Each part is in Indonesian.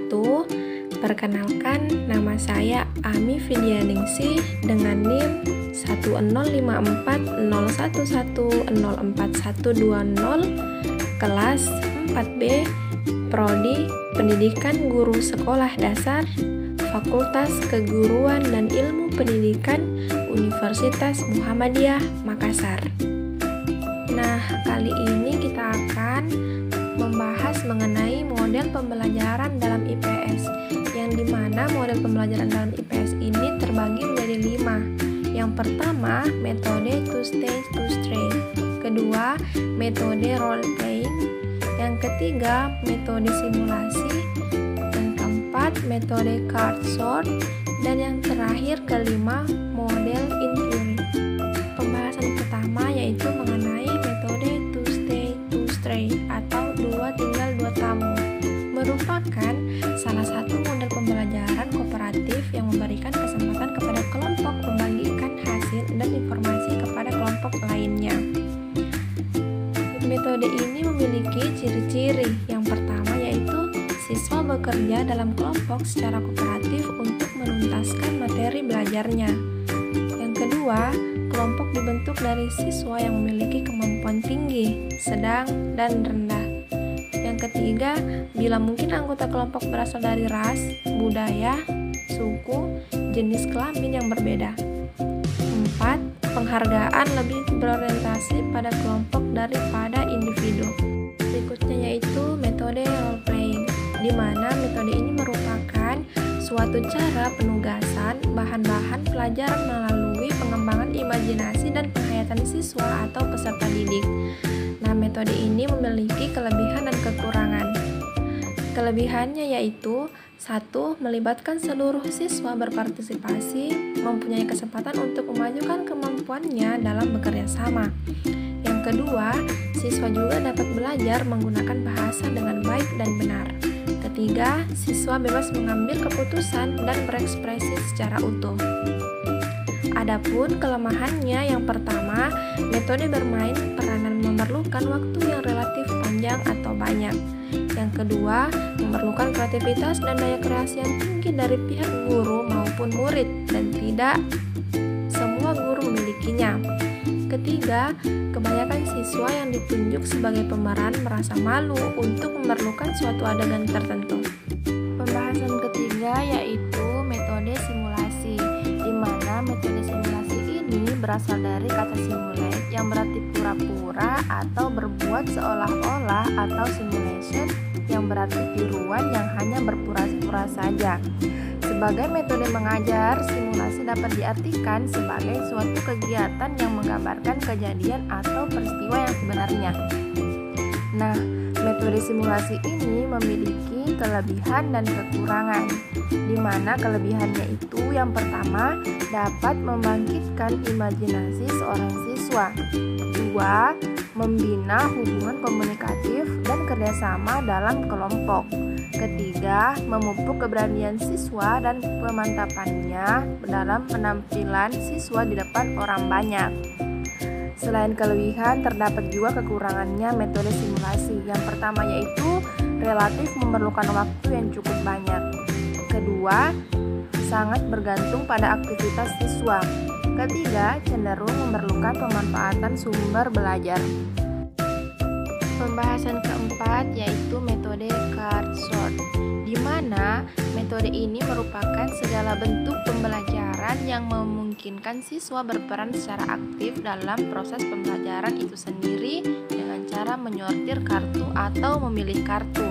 wabarakatuh. Perkenalkan, nama saya Ami Fidianingsih dengan NIM 1054011041120, kelas 4B, Prodi Pendidikan Guru Sekolah Dasar, Fakultas Keguruan dan Ilmu Pendidikan, Universitas Muhammadiyah Makassar. Nah, kali ini kita akan membahas mengenai model pembelajaran dalam IPS, yang dimana model pembelajaran dalam IPS ini terbagi menjadi 5. Yang pertama, metode to stage to stray. Kedua, metode role playing. Yang ketiga, metode simulasi. Yang keempat, metode card sort. Dan yang terakhir, kelima, model in theory. Pembahasan pertama yaitu mengenai metode to stay to stray atau dua tinggal dua tamu, merupakan salah satu model pembelajaran kooperatif yang memberikan kesempatan kepada kelompok membagikan hasil dan informasi kepada kelompok lainnya. Metode ini memiliki ciri-ciri. Yang pertama yaitu siswa bekerja dalam kelompok secara kooperatif untuk menuntaskan materi belajarnya. Yang kedua, kelompok dibentuk dari siswa yang memiliki kemampuan tinggi, sedang, dan rendah. Yang ketiga, bila mungkin anggota kelompok berasal dari ras, budaya, suku, jenis kelamin yang berbeda. 4. Penghargaan lebih berorientasi pada kelompok daripada individu. Berikutnya yaitu metode role playing, di mana metode ini merupakan suatu cara penugasan bahan-bahan pelajaran melalui pengembangan imajinasi dan penghayatan siswa atau peserta didik. Nah, metode ini memiliki kelebihan dan kekurangan. Kelebihannya yaitu 1. Melibatkan seluruh siswa berpartisipasi, mempunyai kesempatan untuk memajukan kemampuannya dalam bekerja sama. Yang kedua, siswa juga dapat belajar menggunakan bahasa dengan baik dan benar. Ketiga, siswa bebas mengambil keputusan dan berekspresi secara utuh. Adapun kelemahannya, yang pertama, metode bermain peranan memerlukan waktu yang relatif panjang atau banyak. Yang kedua, memerlukan kreativitas dan daya kreasi yang tinggi dari pihak guru maupun murid, dan tidak semua guru memilikinya. Ketiga, kebanyakan siswa yang ditunjuk sebagai pemeran merasa malu untuk memerlukan suatu adegan tertentu. Pembahasan ketiga yaitu metode simulasi, di mana metode simulasi ini berasal dari kata simulate yang berarti pura-pura atau berbuat seolah-olah, atau simulation yang berarti tiruan yang hanya berpura-pura saja. Sebagai metode mengajar, simulasi dapat diartikan sebagai suatu kegiatan yang menggambarkan kejadian atau peristiwa yang sebenarnya. Nah, metode simulasi ini memiliki kelebihan dan kekurangan, di mana kelebihannya itu yang pertama, dapat membangkitkan imajinasi seorang siswa. 2. Membina hubungan komunikatif dan kerjasama dalam kelompok. Ketiga, memupuk keberanian siswa dan pemantapannya dalam penampilan siswa di depan orang banyak. Selain kelebihan, terdapat juga kekurangannya metode simulasi. Yang pertama yaitu relatif memerlukan waktu yang cukup banyak. Kedua, sangat bergantung pada aktivitas siswa. Ketiga, cenderung memerlukan pemanfaatan sumber belajar. Pembahasan keempat yaitu metode card sort, di mana metode ini merupakan segala bentuk pembelajaran yang memungkinkan siswa berperan secara aktif dalam proses pembelajaran itu sendiri dengan cara menyortir kartu atau memilih kartu.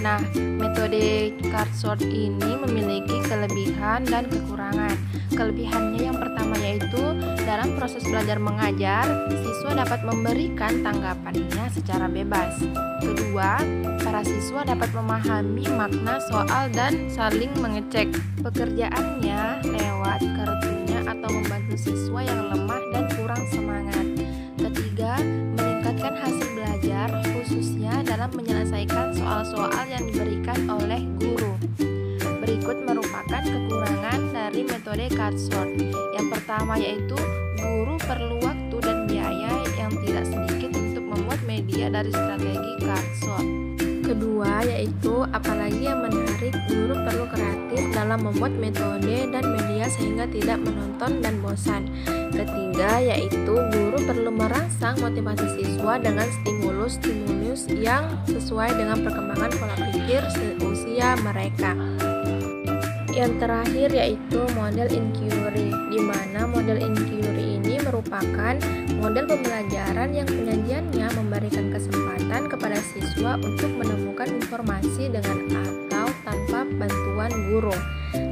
Nah, metode card sort ini memiliki kelebihan dan kekurangan. Kelebihannya yang pertama yaitu dalam proses belajar mengajar, siswa dapat memberikan tanggapannya secara bebas. Kedua, para siswa dapat memahami makna soal dan saling mengecek. Pekerjaannya lewat kartunya atau membantu siswa yang lemah dan kurang semangat. Ketiga, meningkatkan hasil belajar khususnya dalam menyelesaikan soal-soal yang diberikan oleh guru. Berikut merupakan kekurangan dari metode card sort. Yang pertama yaitu guru perlu waktu dan biaya yang tidak sedikit untuk membuat media dari strategi card sort. kedua yaitu apalagi yang menarik, guru perlu kreatif dalam membuat metode dan media sehingga tidak menonton dan bosan. Ketiga yaitu guru perlu merangsang motivasi siswa dengan stimulus yang sesuai dengan perkembangan pola pikir seusia mereka. Yang terakhir yaitu model inquiry, di mana model inquiry ini merupakan model pembelajaran yang penyajiannya memberikan kesempatan kepada siswa untuk menemukan informasi dengan atau tanpa bantuan guru.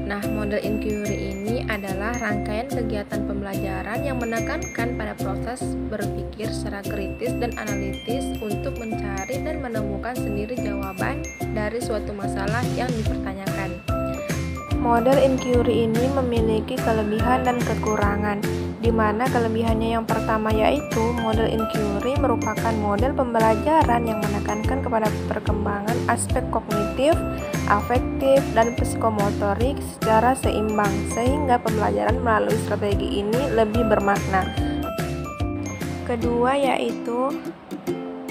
Nah, model inquiry ini adalah rangkaian kegiatan pembelajaran yang menekankan pada proses berpikir secara kritis dan analitis untuk mencari dan menemukan sendiri jawaban dari suatu masalah yang dipertanyakan. Model inquiry ini memiliki kelebihan dan kekurangan, di mana kelebihannya yang pertama yaitu model inquiry merupakan model pembelajaran yang menekankan kepada perkembangan aspek kognitif, afektif, dan psikomotorik secara seimbang, sehingga pembelajaran melalui strategi ini lebih bermakna. Kedua yaitu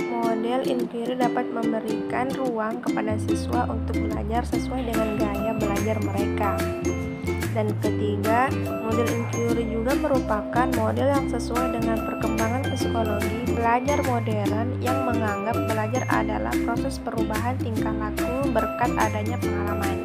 model inquiry dapat memberikan ruang kepada siswa untuk belajar sesuai dengan gaya belajar mereka. Dan ketiga, model inquiry juga merupakan model yang sesuai dengan perkembangan psikologi belajar modern yang menganggap belajar adalah proses perubahan tingkah laku berkat adanya pengalaman.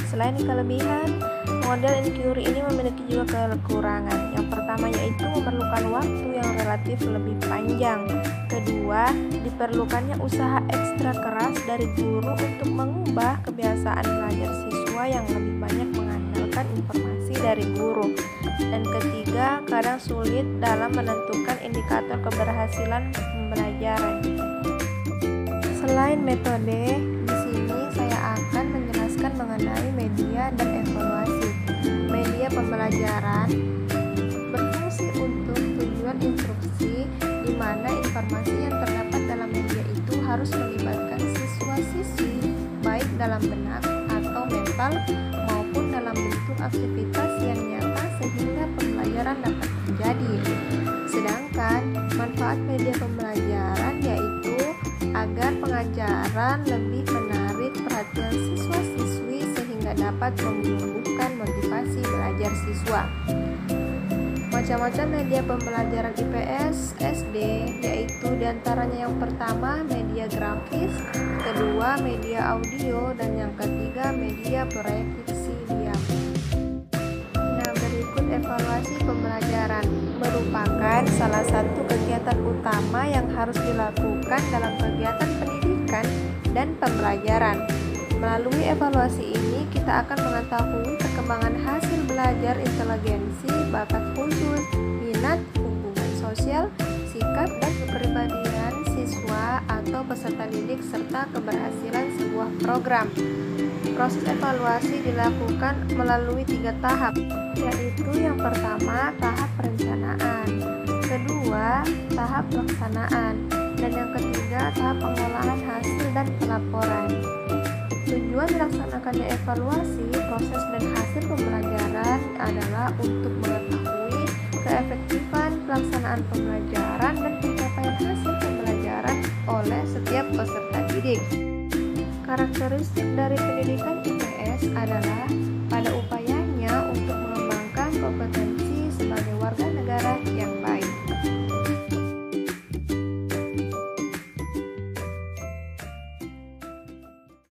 Selain kelebihan, model inquiry ini memiliki juga kekurangan. Yang pertama yaitu memerlukan waktu yang relatif lebih panjang. Kedua, diperlukannya usaha ekstra keras dari guru untuk mengubah kebiasaan belajar siswa yang lebih banyak mengandalkan informasi dari guru. Dan ketiga, kadang sulit dalam menentukan indikator keberhasilan pembelajaran. Selain metode, di sini saya akan menjelaskan mengenai media dan evaluasi. Media pembelajaran berfungsi untuk tujuan instruksi, di mana informasi yang terdapat dalam media itu harus melibatkan siswa-siswi baik dalam benak atau mental maupun dalam bentuk aktivitas yang nyata sehingga pembelajaran dapat terjadi. Sedangkan manfaat media pembelajaran yaitu agar pengajaran lebih menarik perhatian siswa-siswi sehingga dapat menumbuhkan motivasi belajar siswa. Macam-macam media pembelajaran IPS SD yaitu diantaranya yang pertama media grafis, kedua media audio, dan yang ketiga media proyek fiksi diam. Nah, berikut evaluasi pembelajaran merupakan salah satu kegiatan utama yang harus dilakukan dalam kegiatan pendidikan dan pembelajaran. Melalui evaluasi ini, kita akan mengetahui perkembangan hasil belajar inteligensi, bakat khusus, minat, hubungan sosial, sikap, dan kepribadian siswa atau peserta didik, serta keberhasilan sebuah program. Proses evaluasi dilakukan melalui 3 tahap, yaitu yang pertama, tahap perencanaan, kedua, tahap pelaksanaan, dan yang ketiga, tahap pengolahan hasil dan pelaporan. Tujuan dilaksanakannya evaluasi, proses dan hasil pembelajaran adalah untuk mengetahui keefektifan pelaksanaan pembelajaran dan pencapaian hasil pembelajaran oleh setiap peserta didik. Karakteristik dari pendidikan IPS